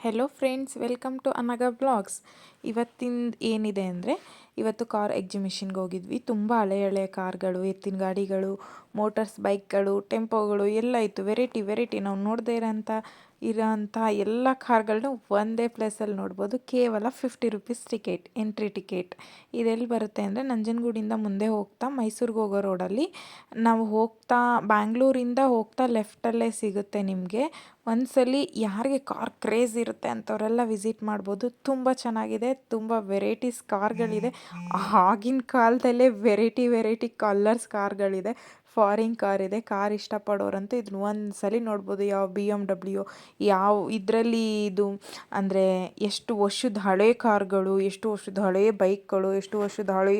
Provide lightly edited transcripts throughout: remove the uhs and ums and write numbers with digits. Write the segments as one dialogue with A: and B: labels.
A: Hello friends, welcome to Anaga blogs. ಇವತ್ತಿಂದು ಏನಿದೆ ಅಂದರೆ, ಇವತ್ತು ಕಾರ್ ಎಕ್ಸಿಬಿಷನ್ಗೆ ಹೋಗಿದ್ವಿ. ತುಂಬ ಹಳೆಯ ಕಾರ್ಗಳು, ಎತ್ತಿನ ಗಾಡಿಗಳು, ಮೋಟರ್ಸ್ ಬೈಕ್ಗಳು, ಟೆಂಪೋಗಳು ಎಲ್ಲ ಇತ್ತು. ವೆರೈಟಿ ನಾವು ನೋಡದೇ ಇರೋಂಥ ಎಲ್ಲ ಕಾರ್ಗಳನ್ನೂ ಒಂದೇ ಪ್ಲೇಸಲ್ಲಿ ನೋಡ್ಬೋದು. ಕೇವಲ 50 ರುಪೀಸ್ ಟಿಕೆಟ್, ಎಂಟ್ರಿ ಟಿಕೆಟ್. ಇದೆಲ್ಲಿ ಬರುತ್ತೆ ಅಂದರೆ, ನಂಜನಗೂಡಿಂದ ಮುಂದೆ ಹೋಗ್ತಾ ಮೈಸೂರಿಗೆ ಹೋಗೋ ರೋಡಲ್ಲಿ ನಾವು ಬ್ಯಾಂಗ್ಳೂರಿಂದ ಹೋಗ್ತಾ ಲೆಫ್ಟಲ್ಲೇ ಸಿಗುತ್ತೆ ನಿಮಗೆ. ಒಂದ್ಸಲಿ ಯಾರಿಗೆ ಕಾರ್ ಕ್ರೇಜ್ ಇರುತ್ತೆ ಅಂಥವರೆಲ್ಲ ವಿಸಿಟ್ ಮಾಡ್ಬೋದು. ತುಂಬ ಚೆನ್ನಾಗಿದೆ, ತುಂಬ ವೆರೈಟೀಸ್ ಕಾರ್ಗಳಿದೆ. ಆಗಿನ ಕಾಲದಲ್ಲೇ ವೆರೈಟಿ ಕಲರ್ಸ್ ಕಾರ್ಗಳಿದೆ. ಫಾರಿನ್ ಕಾರ್ ಇದೆ. ಕಾರ್ ಇಷ್ಟಪಡೋರಂತೂ ಇದನ್ನ ಒಂದ್ಸಲಿ ನೋಡ್ಬೋದು. ಯಾವ BMW, ಯಾವ ಇದರಲ್ಲಿ ಇದು ಅಂದರೆ ಎಷ್ಟು ವರ್ಷದ ಹಳೆ ಕಾರ್ಗಳು, ಎಷ್ಟು ವರ್ಷದ ಹಳೆ ಬೈಕ್ಗಳು, ಎಷ್ಟು ವರ್ಷದ ಹಳೆ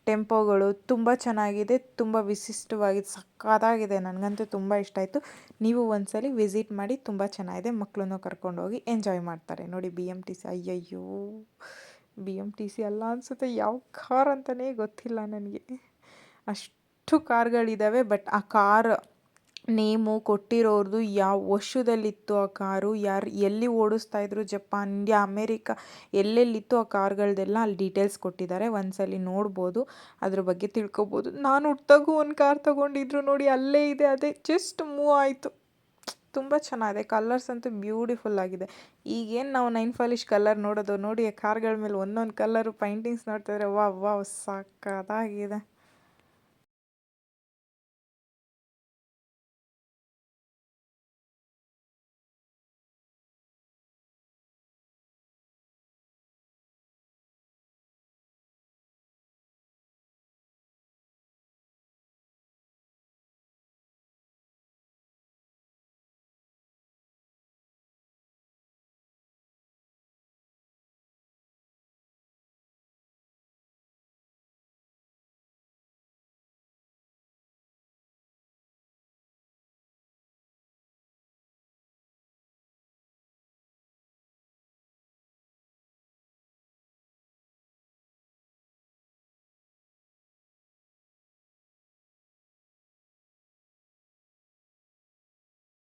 A: ಟೆಂಪೋಗಳು. ತುಂಬ ಚೆನ್ನಾಗಿದೆ, ತುಂಬ ವಿಶಿಷ್ಟವಾಗಿದೆ, ಸಕ್ಕತ್ತಾಗಿದೆ. ನನಗಂತೂ ತುಂಬ ಇಷ್ಟ ಆಯಿತು. ನೀವು ಒಂದ್ಸಲಿ ವಿಸಿಟ್ ಮಾಡಿ, ತುಂಬ ಚೆನ್ನಾಗಿದೆ. ಮಕ್ಕಳನ್ನು ಕರ್ಕೊಂಡೋಗಿ ಎಂಜಾಯ್ ಮಾಡ್ತಾರೆ. ನೋಡಿ BMTC, ಅಯ್ಯಯ್ಯೋ BMTC ಅಲ್ಲ ಅನಿಸುತ್ತೆ, ಯಾವ ಕಾರ್ ಅಂತಲೇ ಗೊತ್ತಿಲ್ಲ ನನಗೆ. ಅಷ್ಟು ಕಾರ್ಗಳಿದ್ದಾವೆ. ಬಟ್ ಆ ಕಾರ್ ನೇಮು ಕೊಟ್ಟಿರೋರ್ದು, ಯಾವ ವರ್ಷದಲ್ಲಿತ್ತು ಆ ಕಾರು, ಎಲ್ಲಿ ಓಡಿಸ್ತಾ ಇದ್ರು, ಜಪಾನ್, ಇಂಡಿಯಾ, ಅಮೇರಿಕಾ ಎಲ್ಲೆಲ್ಲಿತ್ತು ಆ ಕಾರ್ಗಳದ್ದೆಲ್ಲ ಅಲ್ಲಿ ಡೀಟೇಲ್ಸ್ ಕೊಟ್ಟಿದ್ದಾರೆ. ಒಂದ್ಸಲಿ ನೋಡ್ಬೋದು, ಅದ್ರ ಬಗ್ಗೆ ತಿಳ್ಕೊಬೋದು. ನಾನು ಹುಟ್ಟಾಗೂ ಒಂದು ಕಾರ್ ತೊಗೊಂಡಿದ್ರು ನೋಡಿ, ಅಲ್ಲೇ ಇದೆ. ಅದೇ ಜಸ್ಟ್ ಮೂವ್ ಆಯಿತು. ತುಂಬ ಚೆನ್ನಾಗಿದೆ. ಕಲರ್ಸ್ ಅಂತೂ ಬ್ಯೂಟಿಫುಲ್ ಆಗಿದೆ. ಈಗೇನು ನಾವು ನೈನ್ ಫಾಲಿಶ್ ಕಲರ್ ನೋಡೋದು, ನೋಡಿ ಆ ಕಾರ್ಗಳ ಮೇಲೆ ಒಂದೊಂದು ಕಲರು ಪೈಂಟಿಂಗ್ಸ್ ನೋಡ್ತಾಯಿದ್ರೆ ವಾವ್ ಸಾಕಾಗಿದೆ.